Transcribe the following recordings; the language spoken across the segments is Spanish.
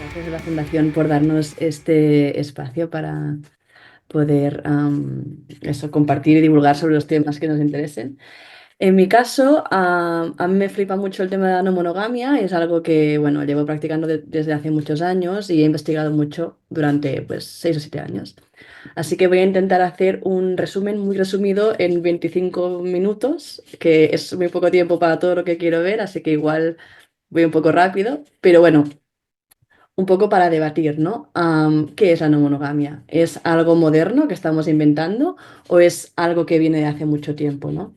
gracias a la Fundación por darnos este espacio para poder compartir y divulgar sobre los temas que nos interesen. En mi caso, a mí me flipa mucho el tema de la no monogamia, es algo que, bueno, llevo practicando desde hace muchos años y he investigado mucho durante, pues, 6 o 7 años. Así que voy a intentar hacer un resumen muy resumido en 25 minutos, que es muy poco tiempo para todo lo que quiero ver, así que igual voy un poco rápido, pero bueno, un poco para debatir, ¿no? ¿Qué es la no monogamia? ¿Es algo moderno que estamos inventando o es algo que viene de hace mucho tiempo, ¿no?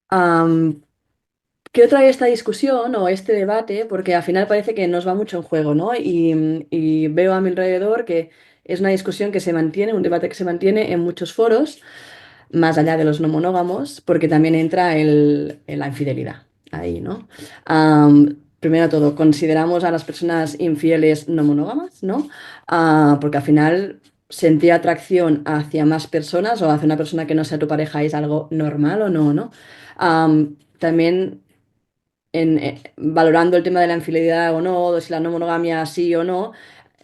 Am, Quiero traer esta discusión o este debate porque al final parece que nos va mucho en juego, ¿no? Y veo a mi alrededor que es una discusión que se mantiene, un debate que se mantiene en muchos foros, más allá de los no monógamos, porque también entra la infidelidad ahí, ¿no? Primero de todo, consideramos a las personas infieles no monógamas, ¿no? Porque al final sentir atracción hacia más personas o hacia una persona que no sea tu pareja es algo normal o no, ¿no? También valorando el tema de la infidelidad o no, de si la no monogamia sí o no,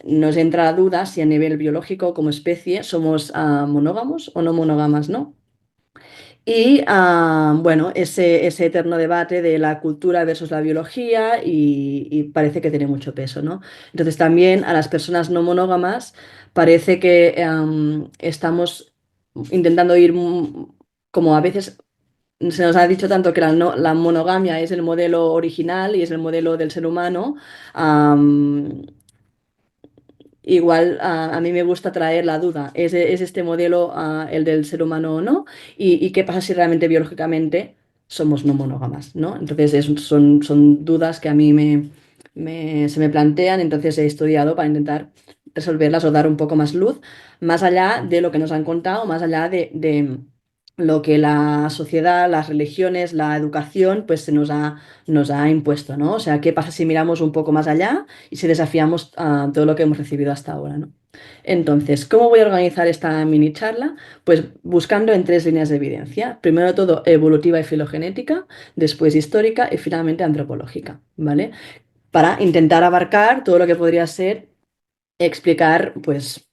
nos entra la duda si a nivel biológico como especie somos monógamos o no monógamas, ¿no? Y bueno, ese eterno debate de la cultura versus la biología y parece que tiene mucho peso, ¿no? Entonces también a las personas no monógamas parece que estamos intentando ir como a veces se nos ha dicho tanto que la monogamia es el modelo original y es el modelo del ser humano. am, Igual a mí me gusta traer la duda, ¿es este modelo el del ser humano o no? Y qué pasa si realmente biológicamente somos no monógamas, ¿no? Entonces son dudas que a mí se me plantean, entonces he estudiado para intentar resolverlas o dar un poco más luz, más allá de lo que nos han contado, más allá de lo que la sociedad, las religiones, la educación, pues nos ha impuesto, ¿no? O sea, ¿qué pasa si miramos un poco más allá y si desafiamos todo lo que hemos recibido hasta ahora, ¿no? Entonces, ¿cómo voy a organizar esta mini charla? Pues buscando en tres líneas de evidencia. Primero de todo, evolutiva y filogenética, después histórica y finalmente antropológica, ¿vale? Para intentar abarcar todo lo que podría ser explicar, pues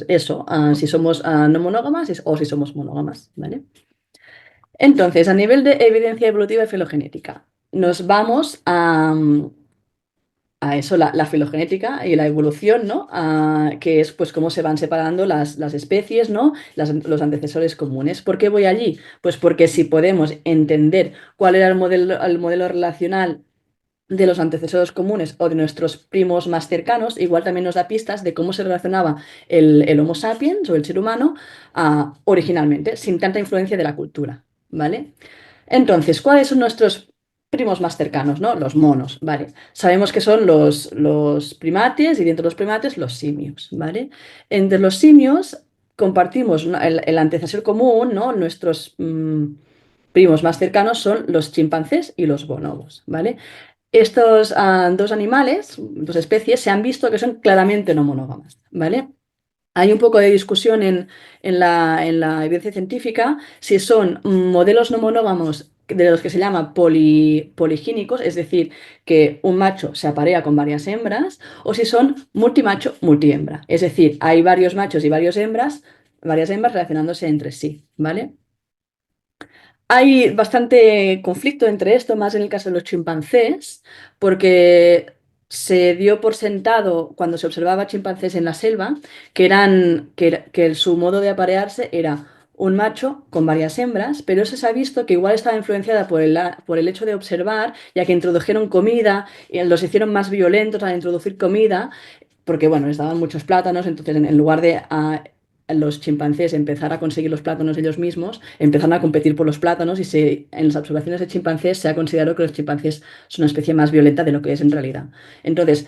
eso, si somos no monógamas o si somos monógamas, ¿vale? Entonces, a nivel de evidencia evolutiva y filogenética, nos vamos a eso, la filogenética y la evolución, ¿no? Que es pues cómo se van separando las especies, ¿no? Los antecesores comunes. ¿Por qué voy allí? Pues porque si podemos entender cuál era el modelo relacional de los antecesores comunes o de nuestros primos más cercanos, igual también nos da pistas de cómo se relacionaba el Homo sapiens o el ser humano originalmente, sin tanta influencia de la cultura, ¿vale? Entonces, ¿cuáles son nuestros primos más cercanos, ¿no? Los monos, ¿vale? Sabemos que son los primates y dentro de los primates los simios, ¿vale? Entre los simios compartimos el antecesor común, ¿no? Nuestros primos más cercanos son los chimpancés y los bonobos, ¿vale? Estos dos animales, dos especies, se han visto que son claramente no monógamas, ¿vale? Hay un poco de discusión en la evidencia científica si son modelos no monógamos de los que se llama poligínicos, es decir, que un macho se aparea con varias hembras, o si son multimacho, multihembra, es decir, hay varios machos y varias hembras relacionándose entre sí, ¿vale? Hay bastante conflicto entre esto, más en el caso de los chimpancés, porque se dio por sentado cuando se observaba chimpancés en la selva que su modo de aparearse era un macho con varias hembras, pero eso se ha visto que igual estaba influenciada por el hecho de observar, ya que introdujeron comida y los hicieron más violentos al introducir comida, porque bueno, les daban muchos plátanos, entonces en lugar de los chimpancés empezar a conseguir los plátanos ellos mismos, empezaron a competir por los plátanos y en las observaciones de chimpancés se ha considerado que los chimpancés son una especie más violenta de lo que es en realidad. Entonces,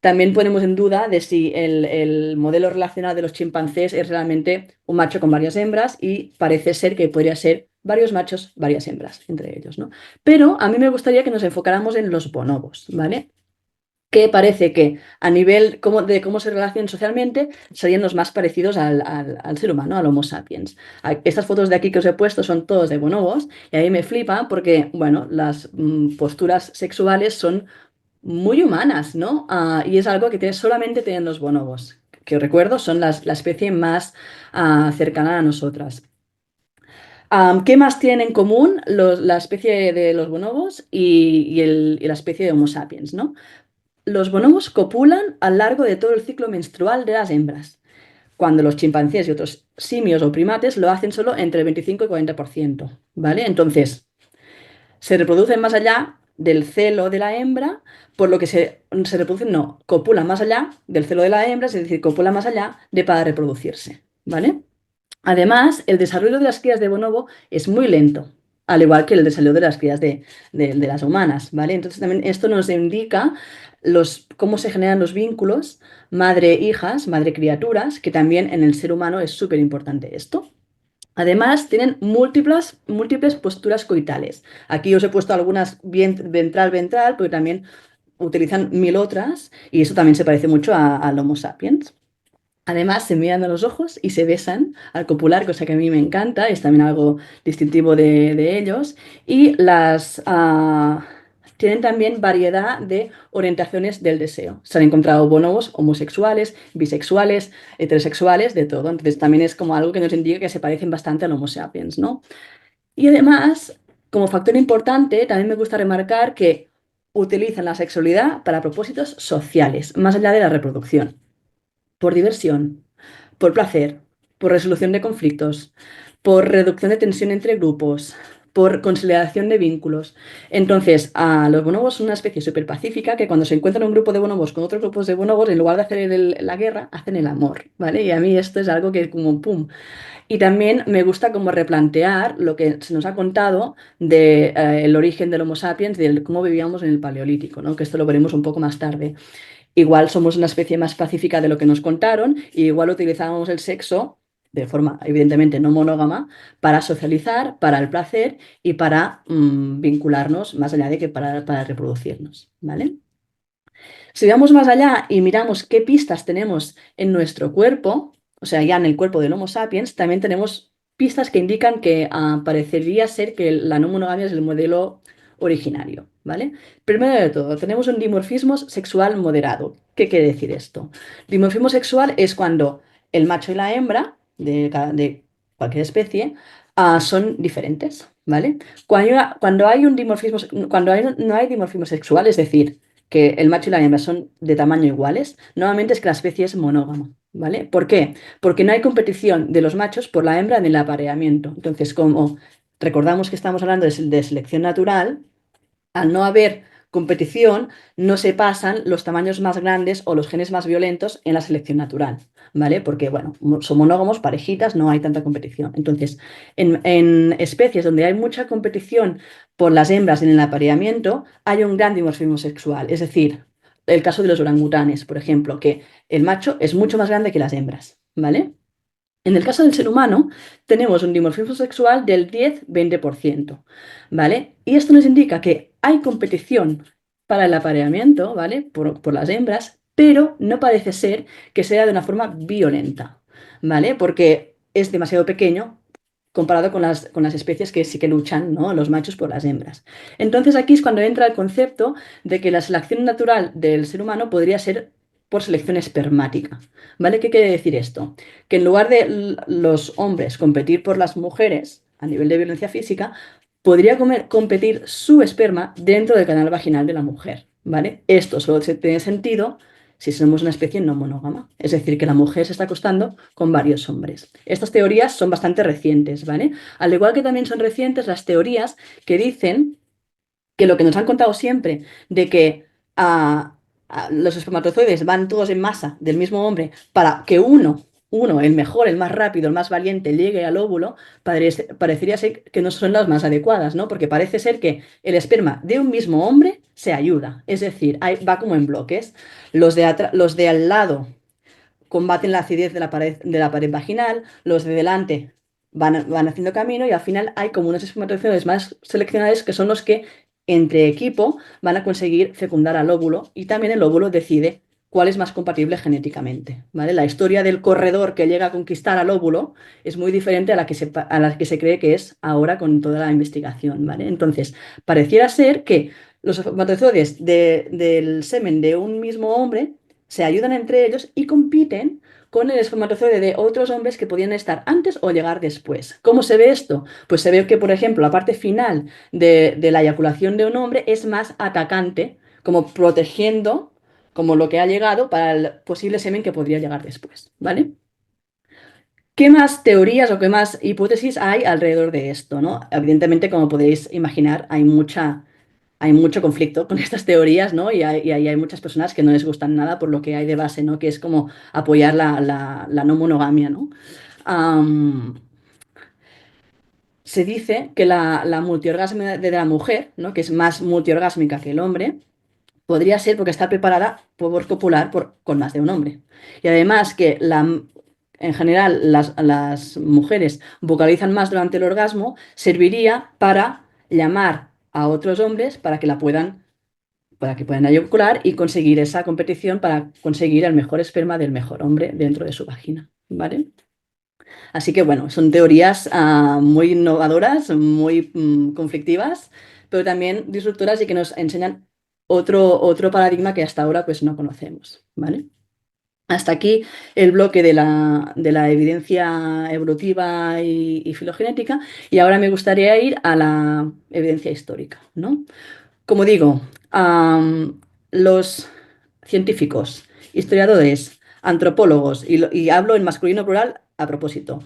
también ponemos en duda de si el modelo relacional de los chimpancés es realmente un macho con varias hembras y parece ser que podría ser varios machos, varias hembras entre ellos, ¿no? Pero a mí me gustaría que nos enfocáramos en los bonobos, ¿vale? Que parece que a nivel de cómo se relacionan socialmente serían los más parecidos al ser humano, al Homo sapiens. Estas fotos de aquí que os he puesto son todos de bonobos y ahí me flipa porque, bueno, las posturas sexuales son muy humanas, ¿no? Y es algo que solamente tienen los bonobos, que os recuerdo son la especie más cercana a nosotras. ¿Qué más tienen en común la especie de los bonobos y la especie de Homo sapiens, ¿no? Los bonobos copulan a lo largo de todo el ciclo menstrual de las hembras, cuando los chimpancés y otros simios o primates lo hacen solo entre el 25 y 40%, ¿vale? Entonces, se reproducen más allá del celo de la hembra, por lo que se reproducen, no, copulan más allá del celo de la hembra, es decir, copulan más allá de para reproducirse, ¿vale? Además, el desarrollo de las crías de bonobo es muy lento, al igual que el desarrollo de las crías de las humanas, ¿vale? Entonces también esto nos indica cómo se generan los vínculos madre-hijas, madre-criaturas, que también en el ser humano es súper importante esto. Además, tienen múltiples posturas coitales. Aquí os he puesto algunas ventral-ventral, porque también utilizan mil otras, y eso también se parece mucho al Homo sapiens. Además, se miran a los ojos y se besan al copular, cosa que a mí me encanta, es también algo distintivo de ellos. Y tienen también variedad de orientaciones del deseo. Se han encontrado bonobos homosexuales, bisexuales, heterosexuales, de todo. Entonces también es como algo que nos indica que se parecen bastante al Homo sapiens, ¿no? Y además, como factor importante, también me gusta remarcar que utilizan la sexualidad para propósitos sociales, más allá de la reproducción, por diversión, por placer, por resolución de conflictos, por reducción de tensión entre grupos, por conciliación de vínculos. Entonces, los bonobos son una especie súper pacífica que cuando se encuentran un grupo de bonobos con otros grupos de bonobos, en lugar de hacer la guerra, hacen el amor, ¿vale? Y a mí esto es algo que como pum. Y también me gusta como replantear lo que se nos ha contado de el origen del Homo sapiens, de cómo vivíamos en el Paleolítico, ¿no? Que esto lo veremos un poco más tarde. Igual somos una especie más pacífica de lo que nos contaron, y igual utilizábamos el sexo de forma evidentemente no monógama para socializar, para el placer y para vincularnos más allá de que para reproducirnos, ¿vale? Si vamos más allá y miramos qué pistas tenemos en nuestro cuerpo, o sea, ya en el cuerpo del Homo sapiens, también tenemos pistas que indican que parecería ser que la no monogamia es el modelo originario, ¿vale? Primero de todo, tenemos un dimorfismo sexual moderado. ¿Qué quiere decir esto? Dimorfismo sexual es cuando el macho y la hembra de cualquier especie son diferentes, ¿vale? Cuando hay un dimorfismo, no hay dimorfismo sexual, es decir, que el macho y la hembra son de tamaño iguales, normalmente es que la especie es monógama, ¿vale? ¿Por qué? Porque no hay competición de los machos por la hembra en el apareamiento. Entonces, como recordamos que estamos hablando de selección natural, al no haber competición, no se pasan los tamaños más grandes o los genes más violentos en la selección natural, ¿vale? Porque, bueno, son monógamos, parejitas, no hay tanta competición. Entonces, en especies donde hay mucha competición por las hembras en el apareamiento, hay un gran dimorfismo sexual. Es decir, el caso de los orangutanes, por ejemplo, que el macho es mucho más grande que las hembras, ¿vale? En el caso del ser humano, tenemos un dimorfismo sexual del 10-20%, ¿vale? Y esto nos indica que hay competición para el apareamiento, ¿vale? Por las hembras, pero no parece ser que sea de una forma violenta, ¿vale? Porque es demasiado pequeño comparado con las especies que sí que luchan, ¿no? Los machos por las hembras. Entonces aquí es cuando entra el concepto de que la selección natural del ser humano podría ser por selección espermática, ¿vale? ¿Qué quiere decir esto? Que en lugar de los hombres competir por las mujeres a nivel de violencia física, podría competir su esperma dentro del canal vaginal de la mujer, ¿vale? Esto solo tiene sentido si somos una especie no monógama, es decir, que la mujer se está acostando con varios hombres. Estas teorías son bastante recientes, ¿vale? Al igual que también son recientes las teorías que dicen que lo que nos han contado siempre, de que los espermatozoides van todos en masa del mismo hombre para que uno, el mejor, el más rápido, el más valiente, llegue al óvulo, parecería ser que no son las más adecuadas, ¿no? Porque parece ser que el esperma de un mismo hombre se ayuda, es decir, va como en bloques. Los de al lado combaten la acidez de la pared vaginal, los de delante van haciendo camino y al final hay como unos espermatozoides más seleccionados que son los que entre equipo van a conseguir fecundar al óvulo y también el óvulo decide cuál es más compatible genéticamente, ¿vale? La historia del corredor que llega a conquistar al óvulo es muy diferente a la que se cree que es ahora con toda la investigación, ¿vale? Entonces, pareciera ser que Los espermatozoides del semen de un mismo hombre se ayudan entre ellos y compiten con el espermatozoide de otros hombres que podían estar antes o llegar después. ¿Cómo se ve esto? Pues se ve que, por ejemplo, la parte final de la eyaculación de un hombre es más atacante, como protegiendo como lo que ha llegado para el posible semen que podría llegar después, ¿vale? ¿Qué más teorías o qué más hipótesis hay alrededor de esto, ¿no? Evidentemente, como podéis imaginar, hay mucho conflicto con estas teorías, ¿no? Y ahí hay muchas personas que no les gustan nada por lo que hay de base, ¿no? Que es como apoyar la no monogamia, ¿no? Am, Se dice que la multiorgasmia de la mujer, ¿no? Que es más multiorgásmica que el hombre, podría ser porque está preparada por copular con más de un hombre. Y además que en general las mujeres vocalizan más durante el orgasmo, serviría para llamar a otros hombres para que puedan eyacular y conseguir esa competición para conseguir el mejor esperma del mejor hombre dentro de su vagina. ¿Vale? Así que bueno, son teorías muy innovadoras, muy conflictivas, pero también disruptoras y que nos enseñan otro paradigma que hasta ahora pues no conocemos, ¿vale? Hasta aquí el bloque de la evidencia evolutiva y filogenética, y ahora me gustaría ir a la evidencia histórica, ¿no? Como digo, los científicos, historiadores, antropólogos, y hablo en masculino plural a propósito,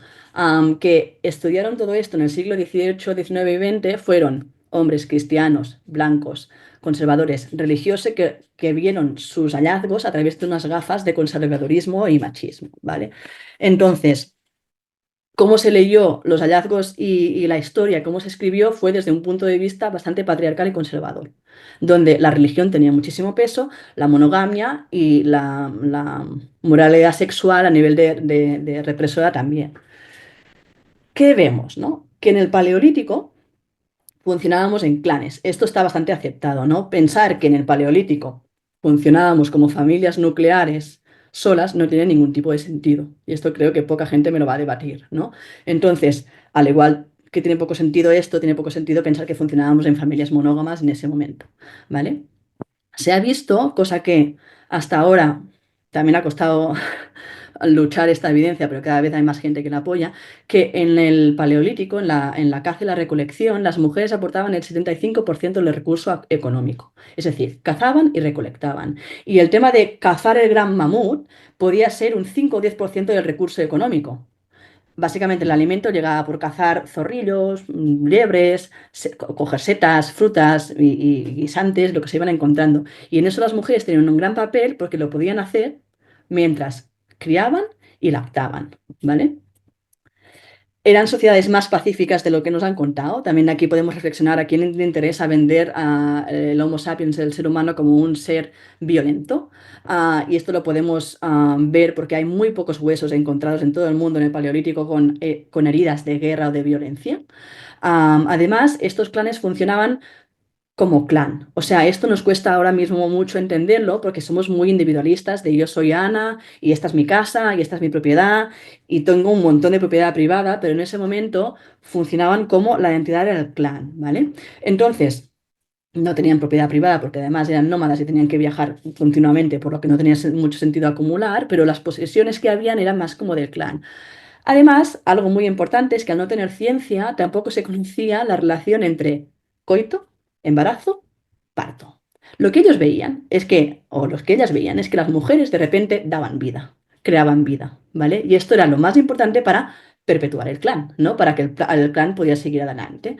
que estudiaron todo esto en el siglo XVIII, XIX y XX fueron hombres cristianos, blancos, conservadores, religiosos que vieron sus hallazgos a través de unas gafas de conservadurismo y machismo, ¿vale? Entonces, cómo se leyó los hallazgos y la historia, cómo se escribió, fue desde un punto de vista bastante patriarcal y conservador, donde la religión tenía muchísimo peso, la monogamia y la moralidad sexual a nivel de represora también. ¿Qué vemos, no? Que en el Paleolítico funcionábamos en clanes. Esto está bastante aceptado, ¿no? Pensar que en el Paleolítico funcionábamos como familias nucleares solas no tiene ningún tipo de sentido. Y esto creo que poca gente me lo va a debatir, ¿no? Entonces, al igual que tiene poco sentido esto, tiene poco sentido pensar que funcionábamos en familias monógamas en ese momento, ¿vale? Se ha visto, cosa que hasta ahora también ha costado luchar esta evidencia, pero cada vez hay más gente que la apoya, que en el Paleolítico, en la caza y la recolección, las mujeres aportaban el 75% del recurso económico. Es decir, cazaban y recolectaban. Y el tema de cazar el gran mamut podía ser un 5 o 10% del recurso económico. Básicamente el alimento llegaba por cazar zorrillos, liebres, coger setas, frutas y guisantes, lo que se iban encontrando. Y en eso las mujeres tenían un gran papel porque lo podían hacer mientras criaban y lactaban, ¿vale? Eran sociedades más pacíficas de lo que nos han contado. También aquí podemos reflexionar a quién le interesa vender al Homo sapiens, el ser humano, como un ser violento. Y esto lo podemos ver porque hay muy pocos huesos encontrados en todo el mundo en el Paleolítico con heridas de guerra o de violencia. Además, estos clanes funcionaban como clan. O sea, esto nos cuesta ahora mismo mucho entenderlo porque somos muy individualistas de yo soy Ana y esta es mi casa y esta es mi propiedad y tengo un montón de propiedad privada, pero en ese momento funcionaban como la identidad del clan, ¿vale? Entonces, no tenían propiedad privada porque además eran nómadas y tenían que viajar continuamente, por lo que no tenía mucho sentido acumular, pero las posesiones que habían eran más como del clan. Además, algo muy importante es que al no tener ciencia, tampoco se conocía la relación entre coito, embarazo, parto. Lo que ellos veían es que, o los que ellas veían, es que las mujeres de repente daban vida, creaban vida, ¿vale? Y esto era lo más importante para perpetuar el clan, ¿no? Para que el clan pudiera seguir adelante.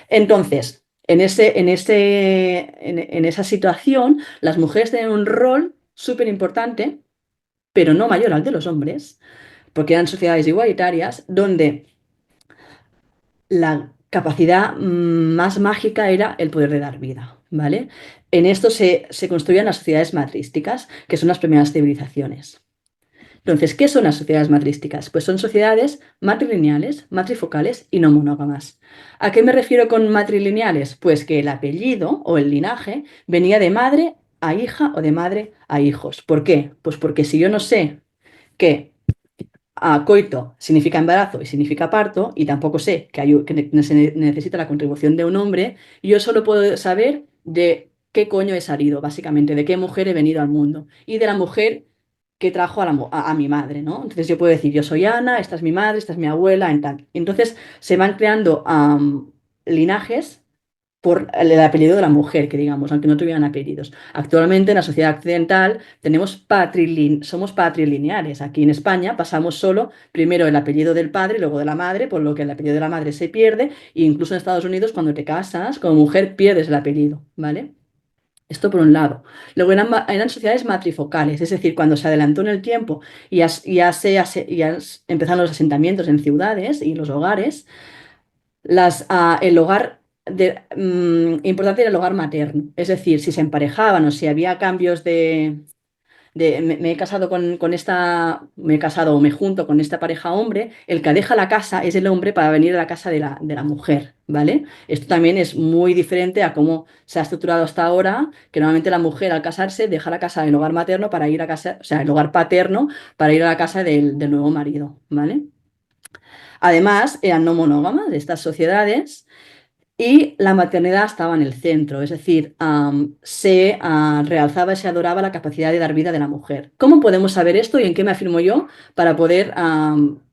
Entonces, en esa situación, las mujeres tenían un rol súper importante, pero no mayor al de los hombres porque eran sociedades igualitarias, donde la capacidad más mágica era el poder de dar vida, ¿vale? En esto se construían las sociedades matrísticas, que son las primeras civilizaciones. Entonces, ¿qué son las sociedades matrísticas? Pues son sociedades matrilineales, matrifocales y no monógamas. ¿A qué me refiero con matrilineales? Pues que el apellido o el linaje venía de madre a hija o de madre a hijos. ¿Por qué? Pues porque si yo no sé que coito significa embarazo y significa parto, y tampoco sé que se necesita la contribución de un hombre, yo solo puedo saber de qué coño he salido, básicamente, de qué mujer he venido al mundo y de la mujer que trajo a mi madre, ¿no? Entonces yo puedo decir, yo soy Ana, esta es mi madre, esta es mi abuela, en tal. Entonces se van creando linajes por el apellido de la mujer, que digamos, aunque no tuvieran apellidos. Actualmente en la sociedad occidental somos patrilineales. Aquí en España pasamos solo primero el apellido del padre y luego de la madre, por lo que el apellido de la madre se pierde, e incluso en Estados Unidos cuando te casas como mujer pierdes el apellido, ¿vale? Esto por un lado. Luego eran sociedades matrifocales, es decir, cuando se adelantó en el tiempo y empezaron los asentamientos en ciudades y los hogares, el hogar importante era el hogar materno. Es decir, si se emparejaban o si había cambios me he casado con esta, me he casado o me junto con esta pareja hombre, el que deja la casa es el hombre para venir a la casa de la mujer, ¿vale? Esto también es muy diferente a cómo se ha estructurado hasta ahora, que normalmente la mujer al casarse deja la casa del hogar materno para ir a casa, o sea, el hogar paterno para ir a la casa del nuevo marido, ¿vale? Además, eran no monógamas estas sociedades y la maternidad estaba en el centro, es decir, se realzaba y se adoraba la capacidad de dar vida de la mujer. ¿Cómo podemos saber esto y en qué me afirmo yo para poder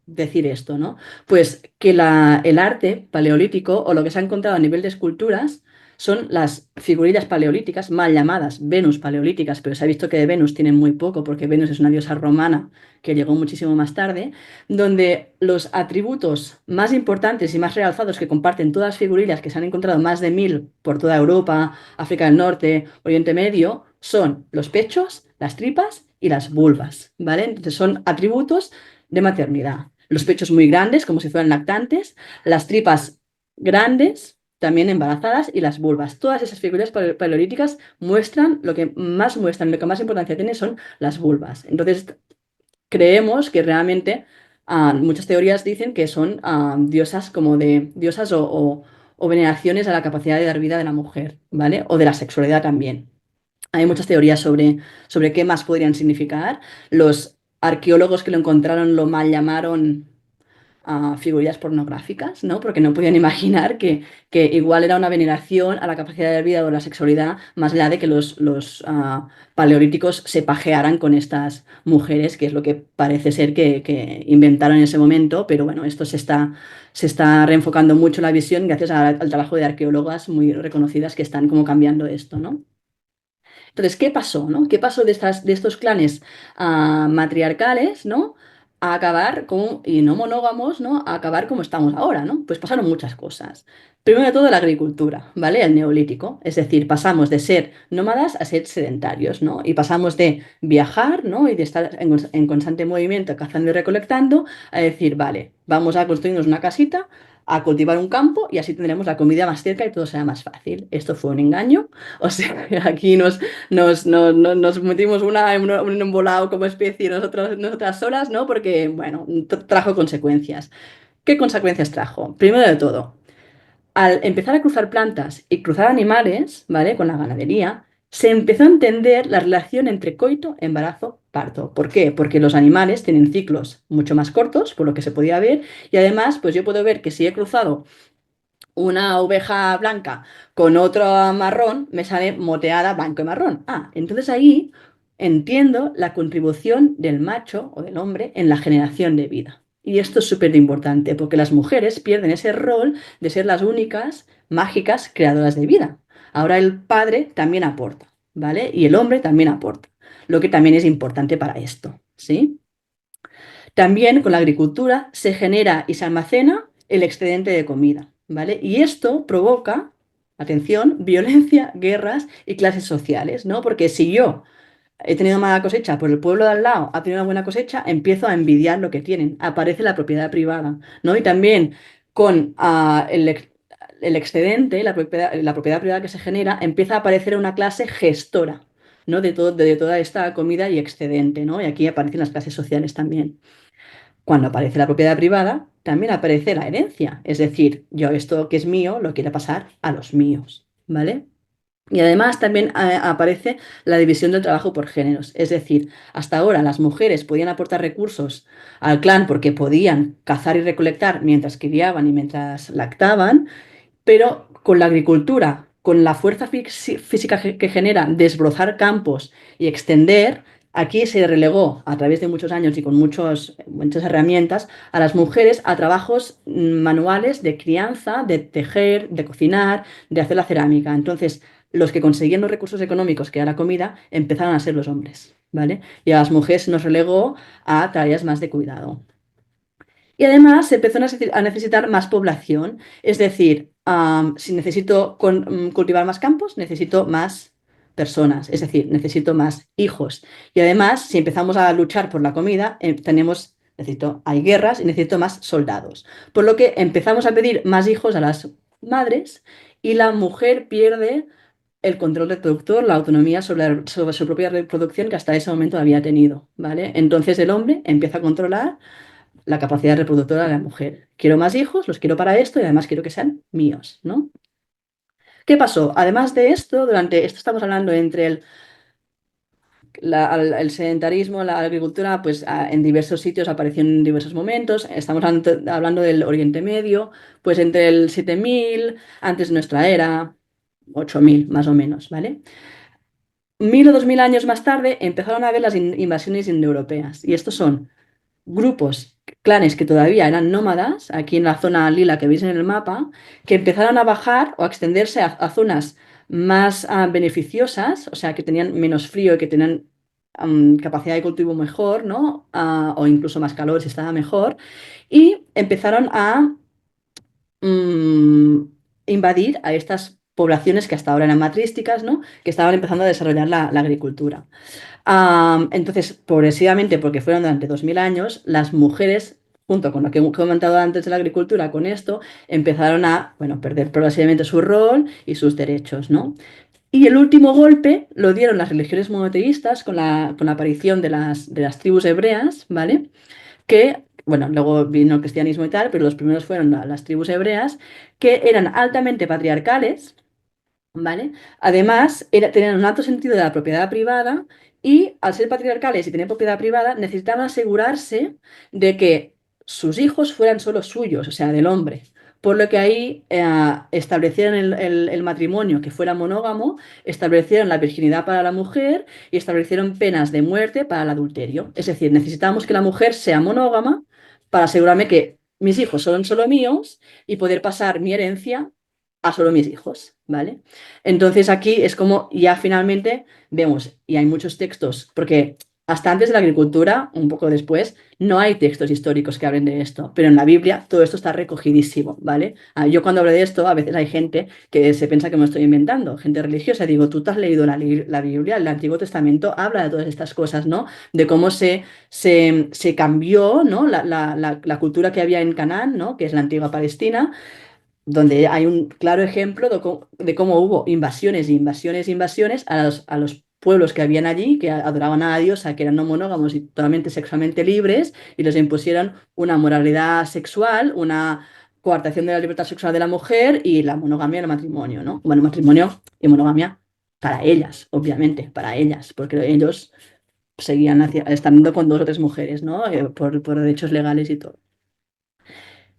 decir esto, ¿no? Pues que el arte paleolítico o lo que se ha encontrado a nivel de esculturas son las figurillas paleolíticas, mal llamadas Venus paleolíticas, pero se ha visto que de Venus tienen muy poco porque Venus es una diosa romana que llegó muchísimo más tarde, donde los atributos más importantes y más realzados que comparten todas las figurillas, que se han encontrado más de 1000 por toda Europa, África del Norte, Oriente Medio, son los pechos, las tripas y las vulvas, ¿vale? Entonces son atributos de maternidad. Los pechos muy grandes, como si fueran lactantes, las tripas grandes, también embarazadas, y las vulvas. Todas esas figuras paleolíticas muestran, lo que más importancia tiene son las vulvas. Entonces, creemos que realmente muchas teorías dicen que son diosas como de diosas o veneraciones a la capacidad de dar vida de la mujer, ¿vale? O de la sexualidad también. Hay muchas teorías sobre qué más podrían significar. Los arqueólogos que lo encontraron lo mal llamaron figurillas pornográficas, ¿no? Porque no podían imaginar que igual era una veneración a la capacidad de vida o la sexualidad, más allá de que los paleolíticos se pajearan con estas mujeres, que es lo que parece ser que inventaron en ese momento, pero bueno, esto se está reenfocando mucho la visión gracias al trabajo de arqueólogas muy reconocidas que están como cambiando esto, ¿no? Entonces, ¿qué pasó, no? ¿Qué pasó de estos clanes matriarcales, ¿no? A acabar y no monógamos, ¿no? A acabar como estamos ahora, ¿no? Pues pasaron muchas cosas. Primero de todo, la agricultura, ¿vale? El neolítico. Es decir, pasamos de ser nómadas a ser sedentarios, ¿no? Y pasamos de viajar, ¿no? Y de estar en constante movimiento, cazando y recolectando, a decir, vale, vamos a construirnos una casita, a cultivar un campo y así tendremos la comida más cerca y todo será más fácil. Esto fue un engaño. O sea, aquí nos metimos un embolado como especie nosotras solas, ¿no? Porque, bueno, trajo consecuencias. ¿Qué consecuencias trajo? Primero de todo, al empezar a cruzar plantas y cruzar animales, ¿vale? Con la ganadería, se empezó a entender la relación entre coito, embarazo, parto. ¿Por qué? Porque los animales tienen ciclos mucho más cortos, por lo que se podía ver, y además, pues yo puedo ver que si he cruzado una oveja blanca con otra marrón, me sale moteada blanco y marrón. Entonces ahí entiendo la contribución del macho o del hombre en la generación de vida. Y esto es súper importante porque las mujeres pierden ese rol de ser las únicas mágicas creadoras de vida. Ahora el padre también aporta, ¿vale? Y el hombre también aporta, lo que también es importante para esto, ¿sí? También con la agricultura se genera y se almacena el excedente de comida, ¿vale? Y esto provoca, atención, violencia, guerras y clases sociales, ¿no? Porque si yo he tenido mala cosecha, pero el pueblo de al lado ha tenido una buena cosecha, empiezo a envidiar lo que tienen. Aparece la propiedad privada, ¿no? Y también con el excedente, la propiedad privada que se genera, empieza a aparecer una clase gestora, ¿no? De toda esta comida y excedente, ¿no? Y aquí aparecen las clases sociales también. Cuando aparece la propiedad privada, también aparece la herencia. Es decir, yo esto que es mío lo quiero pasar a los míos, ¿vale? Y además también aparece la división del trabajo por géneros. Es decir, hasta ahora las mujeres podían aportar recursos al clan porque podían cazar y recolectar mientras criaban y mientras lactaban, pero con la agricultura con la fuerza física que genera desbrozar campos y extender, aquí se relegó a través de muchos años y con muchas herramientas a las mujeres a trabajos manuales de crianza, de tejer, de cocinar, de hacer la cerámica. Entonces, los que conseguían los recursos económicos, que era la comida, empezaron a ser los hombres, ¿vale? Y a las mujeres se nos relegó a tareas más de cuidado. Y además se empezó a necesitar más población, es decir, si necesito cultivar más campos, necesito más personas, es decir, necesito más hijos. Y además, si empezamos a luchar por la comida, hay guerras y necesito más soldados. Por lo que empezamos a pedir más hijos a las madres y la mujer pierde el control reproductor, la autonomía sobre su propia reproducción que hasta ese momento había tenido, ¿vale? Entonces el hombre empieza a controlar la capacidad reproductora de la mujer. Quiero más hijos, los quiero para esto y además quiero que sean míos, ¿no? ¿Qué pasó? Además de esto, durante esto estamos hablando entre el sedentarismo, la agricultura, pues en diversos sitios apareció en diversos momentos. Estamos hablando del Oriente Medio, pues entre el 7000 antes de nuestra era, 8000 más o menos, ¿vale? 1000 o 2000 años más tarde empezaron a haber las invasiones indoeuropeas y estos son grupos, clanes que todavía eran nómadas, aquí en la zona lila que veis en el mapa, que empezaron a bajar o a extenderse a zonas más beneficiosas, o sea, que tenían menos frío y que tenían capacidad de cultivo mejor, ¿no? O incluso más calor si estaba mejor, y empezaron a mm, invadir a estas poblaciones que hasta ahora eran matrísticas, ¿no? Que estaban empezando a desarrollar la agricultura. Entonces, progresivamente, porque fueron durante 2000 años, las mujeres, junto con lo que he comentado antes de la agricultura, con esto, empezaron a, bueno, perder progresivamente su rol y sus derechos, ¿no? Y el último golpe lo dieron las religiones monoteístas con la aparición de las tribus hebreas, ¿vale? Que, bueno, luego vino el cristianismo y tal, pero los primeros fueron las tribus hebreas, que eran altamente patriarcales, ¿vale? Además, tenían un alto sentido de la propiedad privada y al ser patriarcales y tener propiedad privada, necesitaban asegurarse de que sus hijos fueran solo suyos, o sea, del hombre. Por lo que ahí establecieron el matrimonio que fuera monógamo, establecieron la virginidad para la mujer y establecieron penas de muerte para el adulterio. Es decir, necesitamos que la mujer sea monógama para asegurarme que mis hijos son solo míos y poder pasar mi herencia a solo mis hijos, ¿vale? Entonces aquí es como ya finalmente vemos, y hay muchos textos, porque hasta antes de la agricultura, un poco después, no hay textos históricos que hablen de esto, pero en la Biblia todo esto está recogidísimo, ¿vale? Yo cuando hablo de esto, a veces hay gente que se piensa que me estoy inventando, gente religiosa, digo, tú te has leído la Biblia, el Antiguo Testamento habla de todas estas cosas, ¿no? De cómo se cambió, ¿no? La cultura que había en Canaán, ¿no? Que es la antigua Palestina donde hay un claro ejemplo de cómo hubo invasiones e invasiones e invasiones a los pueblos que habían allí, que adoraban a Dios, a que eran no monógamos y totalmente sexualmente libres, y les impusieron una moralidad sexual, una coartación de la libertad sexual de la mujer y la monogamia del matrimonio, ¿no? Bueno, matrimonio y monogamia para ellas, obviamente, para ellas, porque ellos seguían estando con dos o tres mujeres, ¿no? Por derechos legales y todo.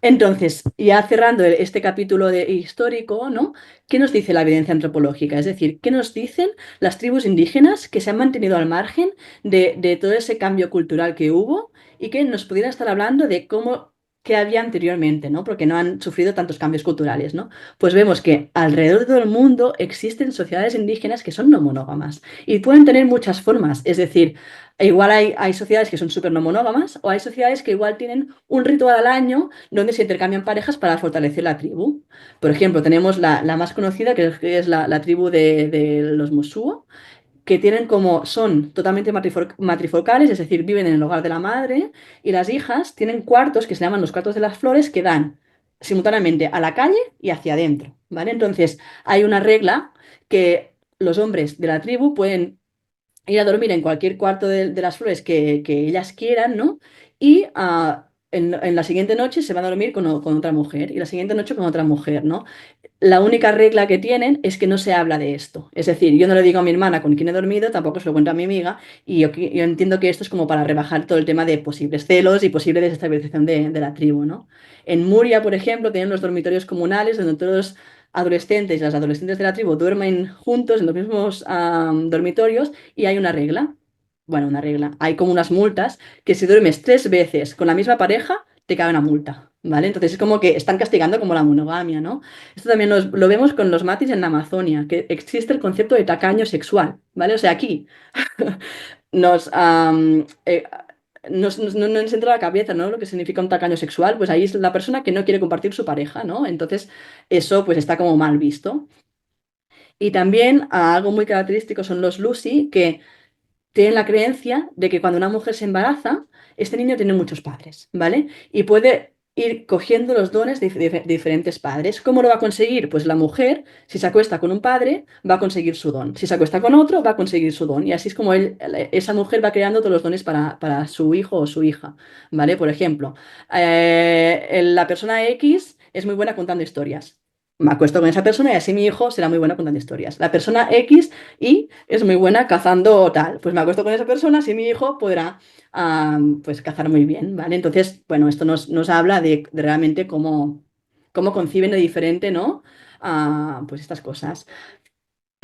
Entonces, ya cerrando este capítulo histórico, ¿no? ¿Qué nos dice la evidencia antropológica? Es decir, ¿qué nos dicen las tribus indígenas que se han mantenido al margen de todo ese cambio cultural que hubo y que nos pudieran estar hablando de cómo que había anteriormente, ¿no? Porque no han sufrido tantos cambios culturales, ¿no? Pues vemos que alrededor de todo el mundo existen sociedades indígenas que son no monógamas y pueden tener muchas formas, es decir, igual hay sociedades que son súper no monógamas o hay sociedades que igual tienen un ritual al año donde se intercambian parejas para fortalecer la tribu. Por ejemplo, tenemos la más conocida, que es la tribu de los Mosuo, que son totalmente matrifocales, es decir, viven en el hogar de la madre, y las hijas tienen cuartos que se llaman los cuartos de las flores, que dan simultáneamente a la calle y hacia adentro, ¿vale? Entonces, hay una regla que los hombres de la tribu pueden ir a dormir en cualquier cuarto de las flores que ellas quieran, ¿no? Y en la siguiente noche se van a dormir con otra mujer y la siguiente noche con otra mujer, ¿no? La única regla que tienen es que no se habla de esto. Es decir, yo no le digo a mi hermana con quién he dormido, tampoco se lo cuento a mi amiga, y yo entiendo que esto es como para rebajar todo el tema de posibles celos y posible desestabilización de la tribu, ¿no? En Muria, por ejemplo, tienen los dormitorios comunales donde todos adolescentes y las adolescentes de la tribu duermen juntos en los mismos dormitorios y hay una regla. Bueno, una regla. Hay como unas multas que si duermes 3 veces con la misma pareja, te cae una multa, ¿vale? Entonces es como que están castigando como la monogamia, ¿no? Esto también lo vemos con los matis en la Amazonia, que existe el concepto de tacaño sexual, ¿vale? O sea, aquí nos, no nos entra a la cabeza, ¿no? Lo que significa un tacaño sexual, pues ahí es la persona que no quiere compartir su pareja, ¿no? Entonces, eso pues está como mal visto. Y también algo muy característico son los Lucy, que tienen la creencia de que cuando una mujer se embaraza, este niño tiene muchos padres, ¿vale? Y puede ir cogiendo los dones de diferentes padres. ¿Cómo lo va a conseguir? Pues la mujer, si se acuesta con un padre, va a conseguir su don. Si se acuesta con otro, va a conseguir su don. Y así es como esa mujer va creando todos los dones para su hijo o su hija, ¿vale? Por ejemplo, la persona X es muy buena contando historias. Me acuesto con esa persona y así mi hijo será muy bueno contando historias. La persona X y es muy buena cazando tal. Pues me acuesto con esa persona, así mi hijo podrá pues cazar muy bien, ¿vale? Entonces, bueno, esto nos habla de realmente cómo conciben de diferente, ¿no? Pues estas cosas.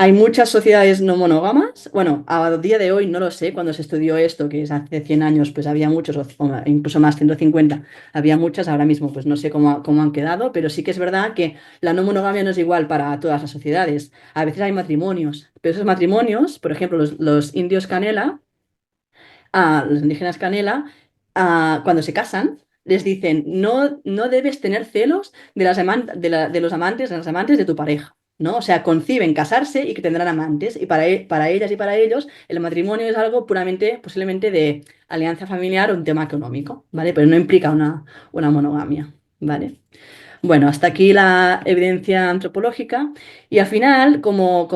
Hay muchas sociedades no monógamas. Bueno, a día de hoy no lo sé. Cuando se estudió esto, que es hace 100 años, pues había muchos, o incluso más, 150, había muchas. Ahora mismo, pues no sé cómo han quedado, pero sí que es verdad que la no monogamia no es igual para todas las sociedades. A veces hay matrimonios, pero esos matrimonios, por ejemplo, los indios Canela, a los indígenas Canela, cuando se casan, les dicen, no debes tener celos de los amantes, de las amantes de tu pareja, ¿no? O sea, conciben casarse y que tendrán amantes, y para ellas y para ellos, el matrimonio es algo puramente, posiblemente, de alianza familiar o un tema económico, ¿vale? Pero no implica una monogamia, ¿vale? Bueno, hasta aquí la evidencia antropológica y al final, como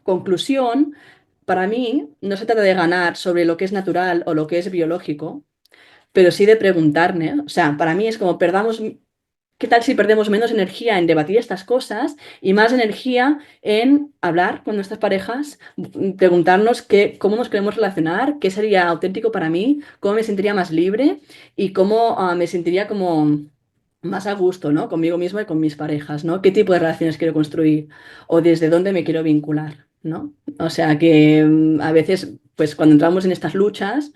conclusión, para mí no se trata de ganar sobre lo que es natural o lo que es biológico, pero sí de preguntarme, o sea, para mí es como ¿qué tal si perdemos menos energía en debatir estas cosas y más energía en hablar con nuestras parejas, preguntarnos cómo nos queremos relacionar, qué sería auténtico para mí, cómo me sentiría más libre y cómo me sentiría como más a gusto, ¿no? Conmigo mismo y con mis parejas, ¿no? ¿Qué tipo de relaciones quiero construir o desde dónde me quiero vincular, ¿no? O sea que a veces, pues cuando entramos en estas luchas,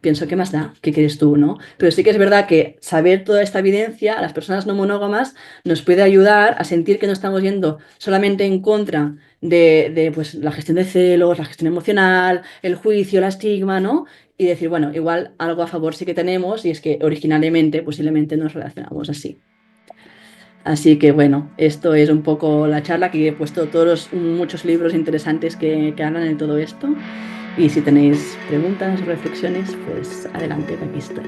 pienso, ¿qué más da? ¿Qué quieres tú, no? Pero sí que es verdad que saber toda esta evidencia a las personas no monógamas nos puede ayudar a sentir que no estamos yendo solamente en contra de pues, la gestión de celos, la gestión emocional, el juicio, la estigma, ¿no? Y decir, bueno, igual algo a favor sí que tenemos y es que originalmente posiblemente nos relacionamos así. Así que bueno, esto es un poco la charla que he puesto todos muchos libros interesantes que hablan de todo esto. Y si tenéis preguntas o reflexiones, pues adelante, que aquí estoy.